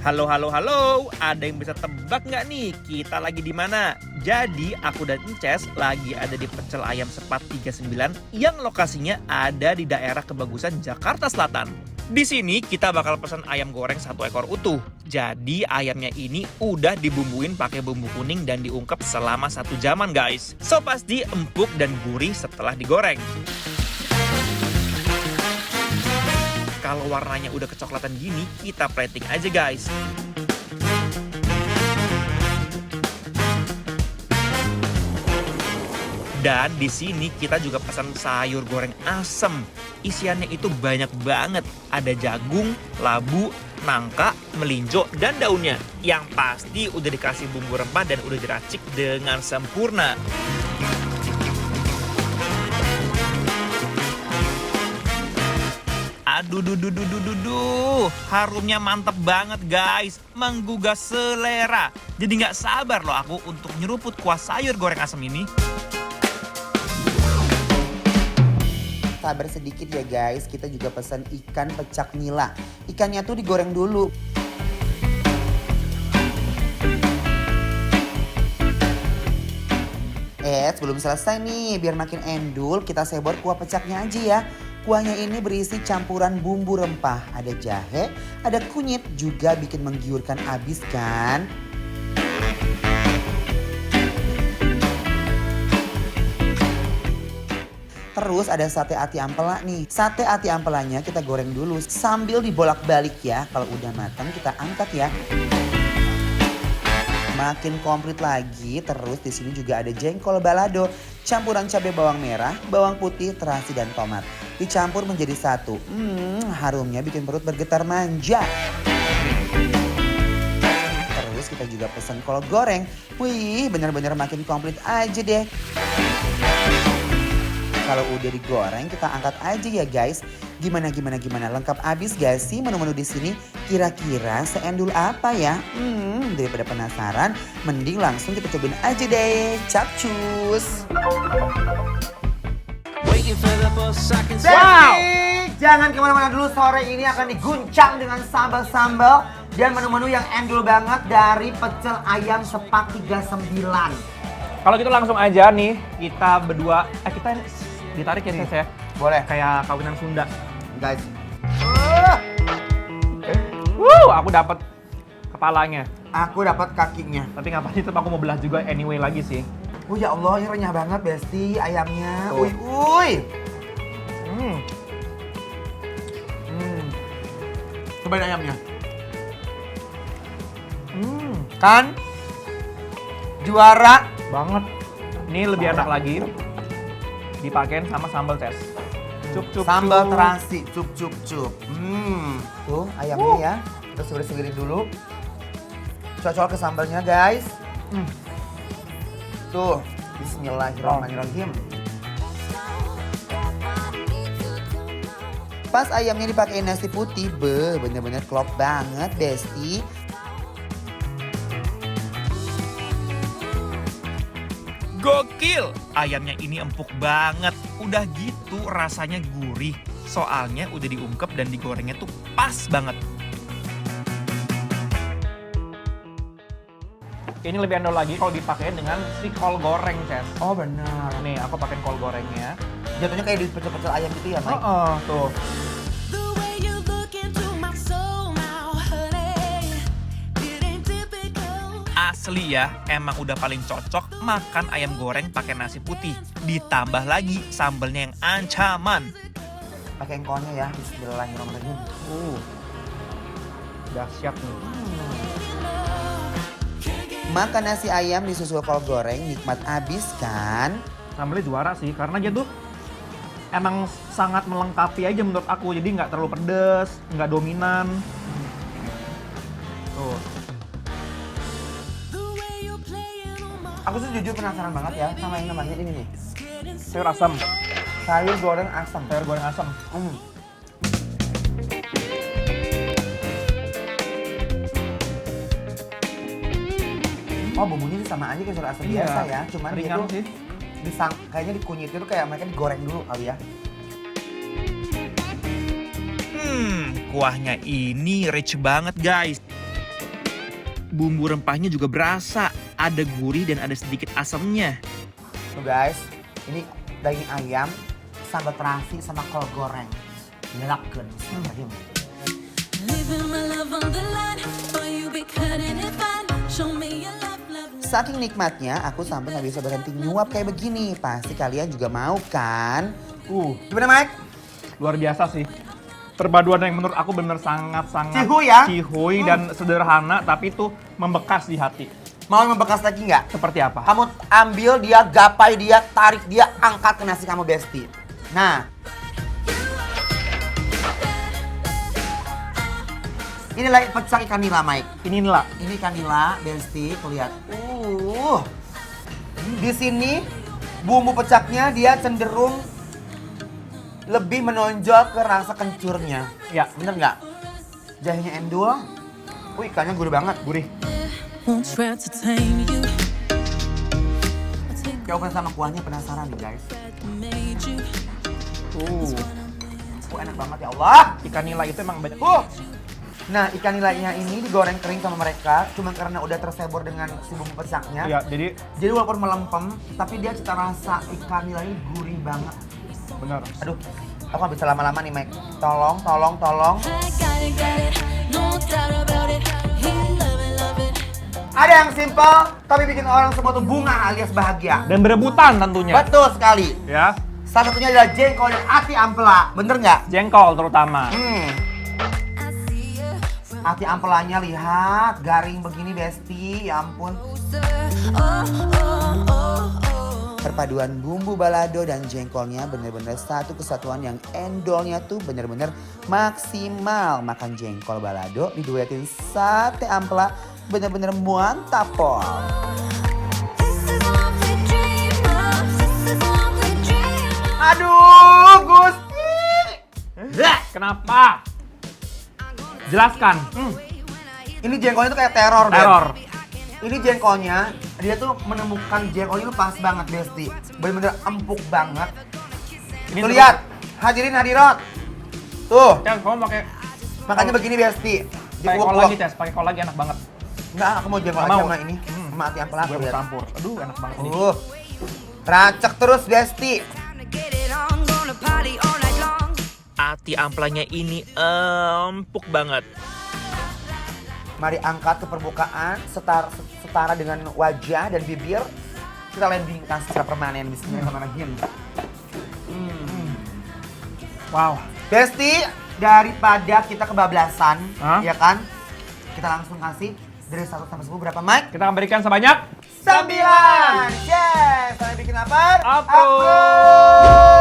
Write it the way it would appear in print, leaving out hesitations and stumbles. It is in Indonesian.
Halo, halo, halo. Ada yang bisa tebak nggak nih kita lagi di mana? Jadi aku dan Ences lagi ada di Pecel Ayam Sepat 39 yang lokasinya ada di daerah Kebagusan, Jakarta Selatan. Di sini kita bakal pesan ayam goreng 1 ekor utuh. Jadi ayamnya ini udah dibumbuin pakai bumbu kuning dan diungkep selama 1 jaman guys. So pasti empuk dan gurih setelah digoreng. Kalau warnanya udah kecoklatan gini, kita plating aja guys. Dan di sini kita juga pesan sayur goreng asem. Isiannya itu banyak banget. Ada jagung, labu, nangka, melinjo, dan daunnya. Yang pasti udah dikasih bumbu rempah dan udah diracik dengan sempurna. Aduh, harumnya mantep banget guys, menggugah selera. Jadi nggak sabar loh aku untuk nyeruput kuah sayur goreng asem ini. Sabar sedikit ya guys, kita juga pesan ikan pecak nila. Ikannya tuh digoreng dulu. Sebelum selesai nih, biar makin endul, kita sebor kuah pecaknya aja ya. Kuahnya ini berisi campuran bumbu rempah. Ada jahe, ada kunyit, juga bikin menggiurkan abis kan. Terus ada sate ati ampela nih. Sate ati ampelanya kita goreng dulu sambil dibolak-balik ya. Kalau udah matang kita angkat ya. Makin komplit lagi, terus di sini juga ada jengkol balado, campuran cabai bawang merah, bawang putih, terasi dan tomat. Dicampur menjadi satu. Harumnya bikin perut bergetar manja. Terus kita juga pesan kol goreng. Wih, bener-bener makin komplit aja deh. Kalau udah digoreng kita angkat aja ya guys. Gimana lengkap abis gak sih menu-menu di sini? Kira-kira seendul apa ya? Daripada penasaran, mending langsung kita cobain aja deh. Capcus. Wow! Jangan kemana-mana dulu, sore ini akan diguncang dengan sambal-sambal dan menu-menu yang endul banget dari Pecel Ayam Sepat 39. Kalau gitu langsung aja nih, kita berdua, kita ditarik ya Ses ya? Boleh. Kayak kawinan Sunda. Guys. Aku dapat kepalanya. Aku dapat kakinya. Tapi ngapain itu aku mau belah juga anyway lagi sih. Oh ya Allah, ini renyah banget Besti ayamnya. Tuh. Uy. Cobain ayamnya. Kan? Juara. Banget. Ini lebih enak lagi. Dipakein sama sambal Ces. Cup. Sambal terasi, cup. Tuh ayamnya ya. Kita segirin dulu. Cocol ke sambalnya guys. Tuh, bismillahirrahmanirrahim. Pas ayamnya dipakein nasi putih, bener-bener klop banget Besti. Gokil! Ayamnya ini empuk banget. Udah gitu rasanya gurih. Soalnya udah diungkep dan digorengnya tuh pas banget. Ini lebih endol lagi kalau dipakai dengan si kol goreng, Ces. Oh benar. Nih, aku pakai kol gorengnya. Jatuhnya kayak di pecel-pecel ayam gitu ya, Mike? Tuh. Asli ya, emang udah paling cocok makan ayam goreng pakai nasi putih. Ditambah lagi sambelnya yang ancaman. Pakai engkolnya ya, bismillahirrahmanirrahim. Dahsyat nih. Makan nasi ayam disusul kol goreng, nikmat abis kan? Sambelnya juara sih, karena dia tuh emang sangat melengkapi aja menurut aku. Jadi nggak terlalu pedes, nggak dominan. Tuh. Aku tuh jujur penasaran banget ya sama yang namanya ini nih. Sayur asam. Sayur goreng asam. Sayur goreng asam. Oh bumbunya ini sama aja kayak sayur asam biasa ya. Cuman dia ringan tuh sih. kayaknya dikunyit itu kayak mereka digoreng dulu kali ya. Kuahnya ini rich banget guys. Bumbu rempahnya juga berasa, ada gurih dan ada sedikit asamnya. Tuh guys, ini daging ayam, sambal terasi sama kol goreng. Nyelakeun. Living my love on the line, or you be cutting it fine. Show me your love, love, love. Saking nikmatnya, aku sampai nggak bisa berhenti nyuap kayak begini. Pasti kalian juga mau kan? Gimana Mike? Luar biasa sih. Perpaduan yang menurut aku bener sangat-sangat Cihuy ya? cihuy dan sederhana tapi tuh membekas di hati. Mau yang membekas lagi nggak? Seperti apa? Kamu ambil dia, gapai dia, tarik dia, angkat ke nasi kamu Besti. Nah. Inilah pecak ikan nila Mike. Ini lah. Ini ikan nila, Besti, tuh lihat. Di sini bumbu pecaknya dia cenderung lebih menonjol ke rasa kencurnya. Ya, Bener nggak? Jahenya endul. Ikannya gurih banget. gurih. Won't try to tame you. Coba sama kuahnya penasaran nih guys. Made you. Enak banget ya Allah. Ikan nila itu emang banyak. Nah ikan nilainya ini digoreng kering sama mereka. Cuma karena udah tersebor dengan si bumbu pecaknya. Iya, jadi Jadi walaupun melempem, tapi dia cita rasa ikan nilainya gurih banget. bener. Aduh, aku nggak bisa lama-lama nih Mike. Tolong. I got it, no doubt about it. He love it. Ada yang simple, tapi bikin orang semua tuh bunga alias bahagia. Dan berebutan tentunya. Betul sekali. Ya, Salah satunya adalah jengkol dan ati ampela. Bener nggak? jengkol terutama. I see you Ati ampelanya lihat, garing begini Besti. Ya ampun. closer. Oh. Perpaduan bumbu balado dan jengkolnya bener-bener satu kesatuan yang endolnya tuh bener-bener maksimal. Makan jengkol balado diduetin sate ampela bener-bener mantap pol. This is what we dream of. This is what we dream of. Aduh Gusti. Kenapa? Jelaskan. Ini jengkolnya tuh kayak teror. Ben. Teror. Ini jengkolnya, dia tuh menemukan jengkolnya tuh pas banget Besti. Bener-bener empuk banget. Ini Tuh lihat, hadirin hadirat. Tuh, Ces, kamu pakai makanya begini Besti. pakai kol lagi, Ces. Pakai kol lagi enak banget. Enggak, aku mau jengkol Nggak aja mau. sama ini. Sama ati ampela Gue lihat. campur. Aduh, enak banget nih. Racek terus Besti. Time to get it on, gonna party all night long. Ati amplanya ini empuk banget. Mari angkat ke permukaan setara dengan wajah dan bibir. Kita landingkan secara permanen. Bismillahirrahmanirrahim. Wow. Besti, daripada kita kebablasan, Hah? ya kan? Kita langsung kasih dari 1 sampai 10 berapa, Mike? Kita akan berikan sebanyak 9! Yes! Sampai bikin lapar. Approve. Approve.